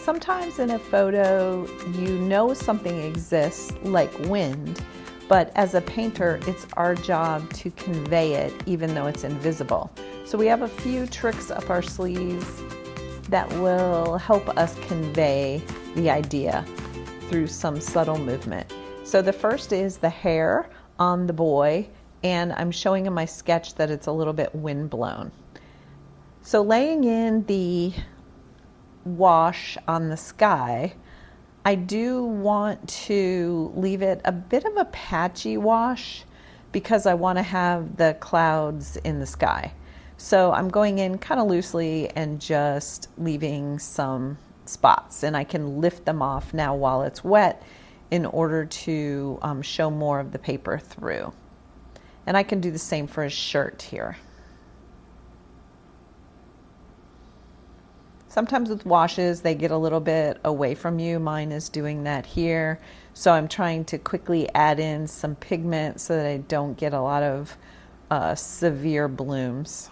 Sometimes in a photo, you know something exists, like wind, but as a painter, it's our job to convey it even though it's invisible. So we have a few tricks up our sleeves that will help us convey the idea through some subtle movement. So the first is the hair on the boy, and I'm showing in my sketch that it's a little bit windblown. So laying in the wash on the sky, I do want to leave it a bit of a patchy wash because I want to have the clouds in the sky. So I'm going in kind of loosely and just leaving some spots, and I can lift them off now while it's wet in order to show more of the paper through. And I can do the same for his shirt here. Sometimes with washes, they get a little bit away from you. Mine is doing that here. So I'm trying to quickly add in some pigment so that I don't get a lot of severe blooms.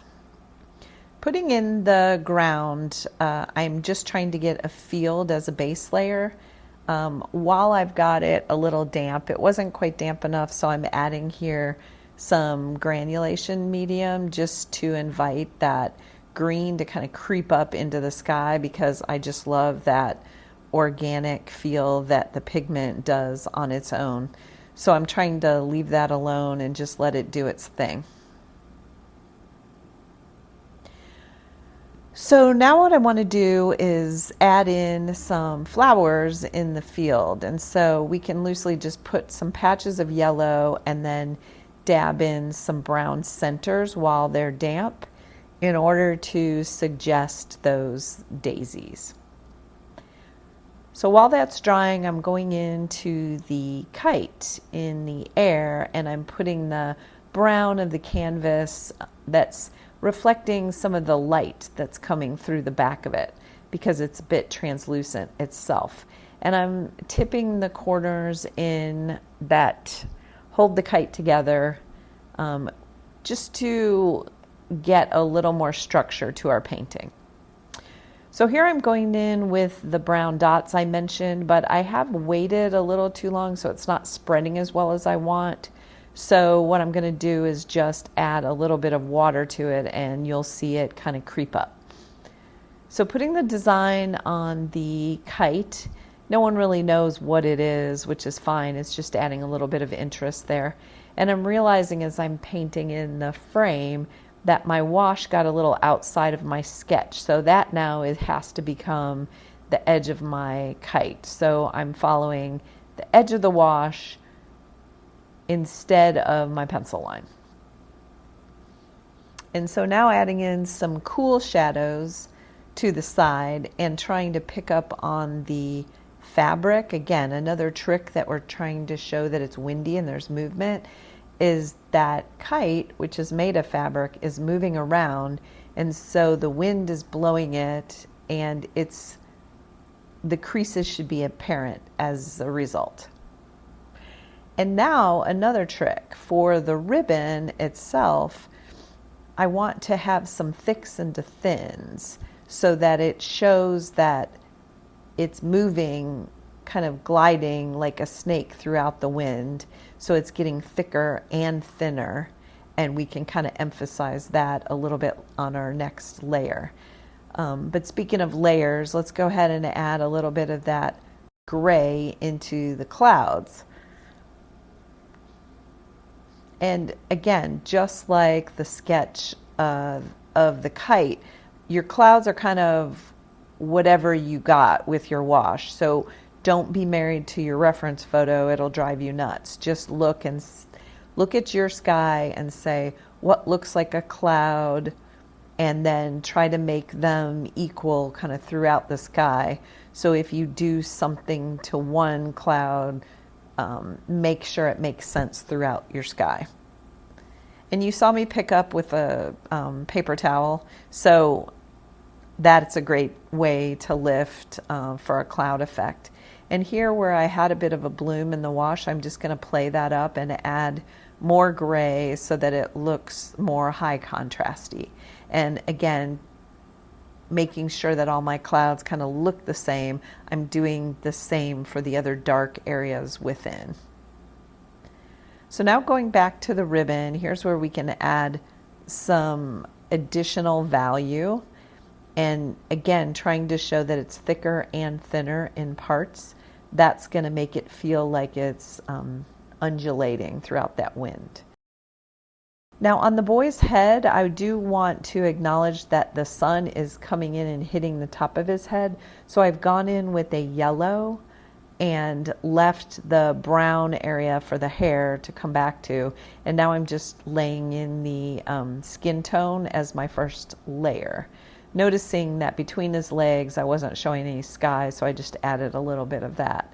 Putting in the ground, I'm just trying to get a field as a base layer. While I've got it a little damp, it wasn't quite damp enough, so I'm adding here some granulation medium just to invite that green to kind of creep up into the sky, because I just love that organic feel that the pigment does on its own. So I'm trying to leave that alone and just let it do its thing. So now what I want to do is add in some flowers in the field. And so we can loosely just put some patches of yellow and then dab in some brown centers while they're damp in order to suggest those daisies. So while that's drying, I'm going into the kite in the air, and I'm putting the brown of the canvas that's reflecting some of the light that's coming through the back of it, because it's a bit translucent itself. And I'm tipping the corners in that hold the kite together, just to get a little more structure to our painting. So here I'm going in with the brown dots I mentioned, but I have waited a little too long, so it's not spreading as well as I want. So what I'm going to do is just add a little bit of water to it, and you'll see it kind of creep up. So putting the design on the kite, no one really knows what it is, which is fine. It's just adding a little bit of interest there. And I'm realizing as I'm painting in the frame that my wash got a little outside of my sketch. So that now it has to become the edge of my kite. So I'm following the edge of the wash instead of my pencil line. And so now adding in some cool shadows to the side and trying to pick up on the fabric. Again, another trick that we're trying to show that it's windy and there's movement is that kite, which is made of fabric, is moving around, and so the wind is blowing it, and the creases should be apparent as a result. And now another trick for the ribbon itself, I want to have some thicks into thins so that it shows that it's moving, kind of gliding like a snake throughout the wind. So it's getting thicker and thinner, and we can kind of emphasize that a little bit on our next layer. But speaking of layers, let's go ahead and add a little bit of that gray into the clouds. And again, just like the sketch of the kite, your clouds are kind of whatever you got with your wash. So don't be married to your reference photo. It'll drive you nuts. Just look at your sky and say, what looks like a cloud, and then try to make them equal kind of throughout the sky. So if you do something to one cloud, make sure it makes sense throughout your sky. And you saw me pick up with a paper towel, so that's a great way to lift for a cloud effect. And here where I had a bit of a bloom in the wash, I'm just going to play that up and add more gray so that it looks more high contrasty. And again, making sure that all my clouds kind of look the same, I'm doing the same for the other dark areas within. So now going back to the ribbon, here's where we can add some additional value. And again, trying to show that it's thicker and thinner in parts. That's going to make it feel like it's undulating throughout that wind. Now on the boy's head, I do want to acknowledge that the sun is coming in and hitting the top of his head. So I've gone in with a yellow and left the brown area for the hair to come back to. And now I'm just laying in the skin tone as my first layer. Noticing that between his legs I wasn't showing any sky, so I just added a little bit of that.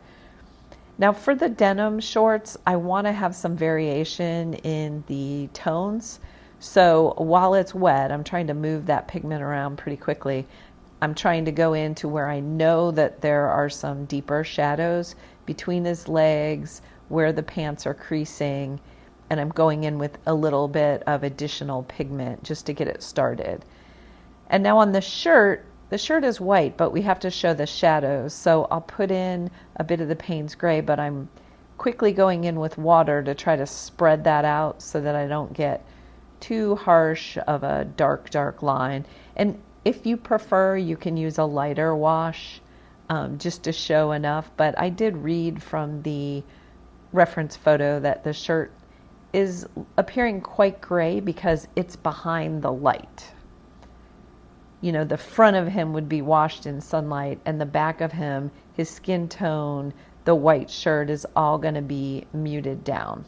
Now for the denim shorts, I want to have some variation in the tones. So while it's wet, I'm trying to move that pigment around pretty quickly. I'm trying to go into where I know that there are some deeper shadows between his legs, where the pants are creasing, and I'm going in with a little bit of additional pigment just to get it started. And now on the shirt is white, but we have to show the shadows. So I'll put in a bit of the Payne's gray, but I'm quickly going in with water to try to spread that out so that I don't get too harsh of a dark line. And if you prefer, you can use a lighter wash just to show enough. But I did read from the reference photo that the shirt is appearing quite gray because it's behind the light. You know, the front of him would be washed in sunlight, and the back of him, his skin tone, the white shirt is all going to be muted down.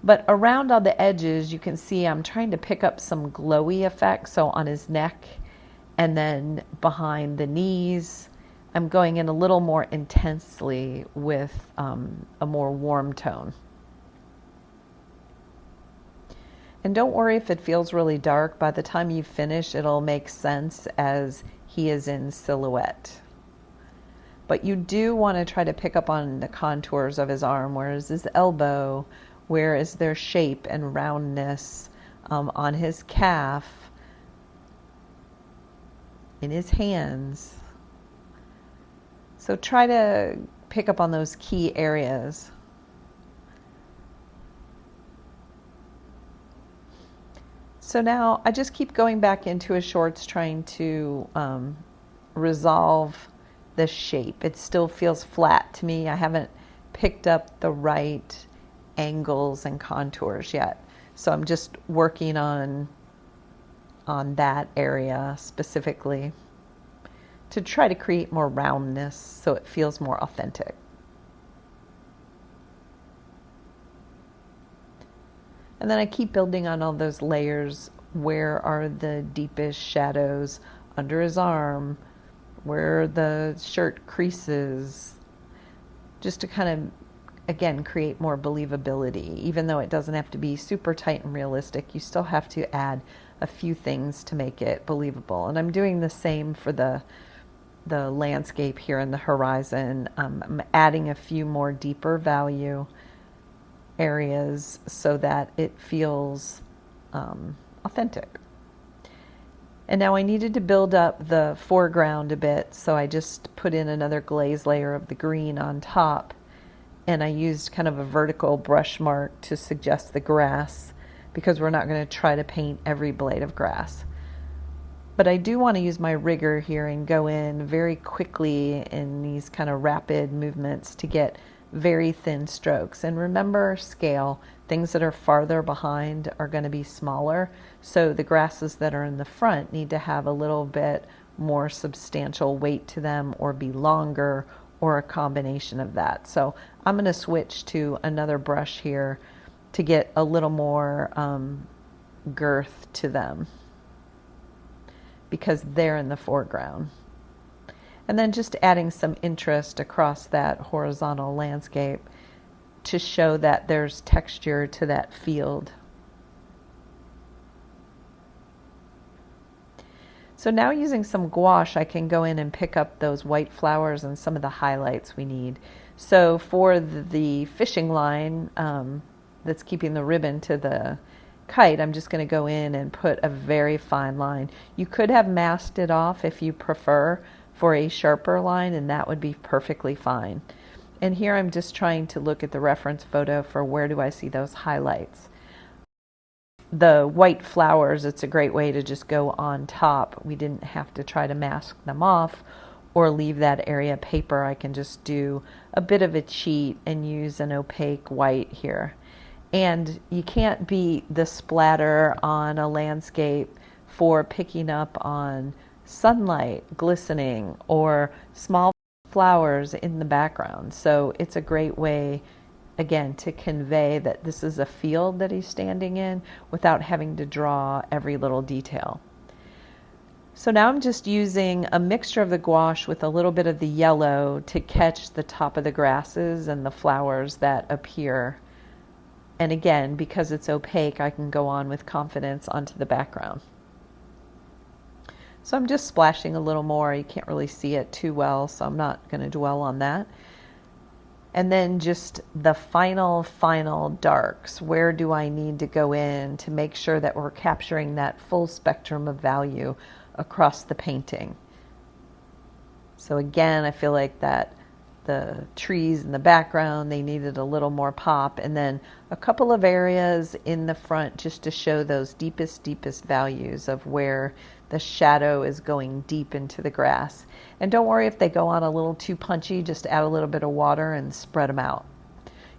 But around all the edges, you can see I'm trying to pick up some glowy effects. So on his neck and then behind the knees, I'm going in a little more intensely with a more warm tone. And don't worry if it feels really dark. By the time you finish, it'll make sense as he is in silhouette. But you do want to try to pick up on the contours of his arm. Where is his elbow? Where is there shape and roundness on his calf, in his hands? So try to pick up on those key areas. So now I just keep going back into his shorts, trying to resolve the shape. It still feels flat to me. I haven't picked up the right angles and contours yet. So I'm just working on that area specifically to try to create more roundness so it feels more authentic. And then I keep building on all those layers. Where are the deepest shadows under his arm? Where are the shirt creases? Just to kind of, again, create more believability. Even though it doesn't have to be super tight and realistic, you still have to add a few things to make it believable. And I'm doing the same for the landscape here in the horizon. I'm adding a few more deeper value areas so that it feels authentic. And now I needed to build up the foreground a bit, so I just put in another glaze layer of the green on top, and I used kind of a vertical brush mark to suggest the grass, because we're not going to try to paint every blade of grass. But I do want to use my rigger here and go in very quickly in these kind of rapid movements to get very thin strokes. And remember, scale. Things that are farther behind are going to be smaller, so the grasses that are in the front need to have a little bit more substantial weight to them, or be longer, or a combination of that. So I'm going to switch to another brush here to get a little more girth to them, because they're in the foreground. And then just adding some interest across that horizontal landscape to show that there's texture to that field. So now using some gouache, I can go in and pick up those white flowers and some of the highlights we need. So for the fishing line that's keeping the ribbon to the kite, I'm just going to go in and put a very fine line. You could have masked it off if you prefer for a sharper line, and that would be perfectly fine. And here I'm just trying to look at the reference photo for where do I see those highlights. The white flowers, it's a great way to just go on top. We didn't have to try to mask them off or leave that area paper. I can just do a bit of a cheat and use an opaque white here. And you can't beat the splatter on a landscape for picking up on sunlight glistening or small flowers in the background. So it's a great way, again, to convey that this is a field that he's standing in without having to draw every little detail. So now I'm just using a mixture of the gouache with a little bit of the yellow to catch the top of the grasses and the flowers that appear. And again, because it's opaque, I can go on with confidence onto the background. So I'm just splashing a little more. You can't really see it too well, so I'm not going to dwell on that. And then just the final darks. Where do I need to go in to make sure that we're capturing that full spectrum of value across the painting? So again, I feel like that the trees in the background, they needed a little more pop, and then a couple of areas in the front just to show those deepest values of where the shadow is going deep into the grass. And don't worry if they go on a little too punchy, just add a little bit of water and spread them out.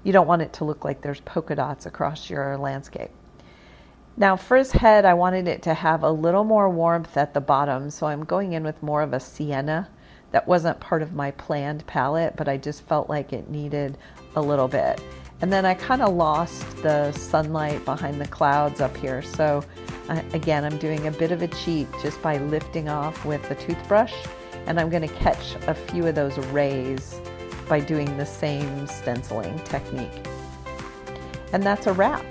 You don't want it to look like there's polka dots across your landscape. Now for his head, I wanted it to have a little more warmth at the bottom, so I'm going in with more of a sienna. That wasn't part of my planned palette, but I just felt like it needed a little bit. And then I kind of lost the sunlight behind the clouds up here. So again, I'm doing a bit of a cheat just by lifting off with the toothbrush. And I'm going to catch a few of those rays by doing the same stenciling technique. And that's a wrap.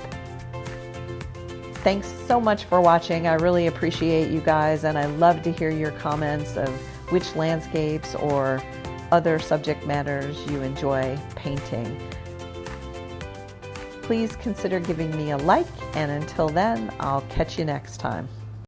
Thanks so much for watching. I really appreciate you guys, and I love to hear your comments of which landscapes or other subject matters you enjoy painting. Please consider giving me a like, and until then, I'll catch you next time.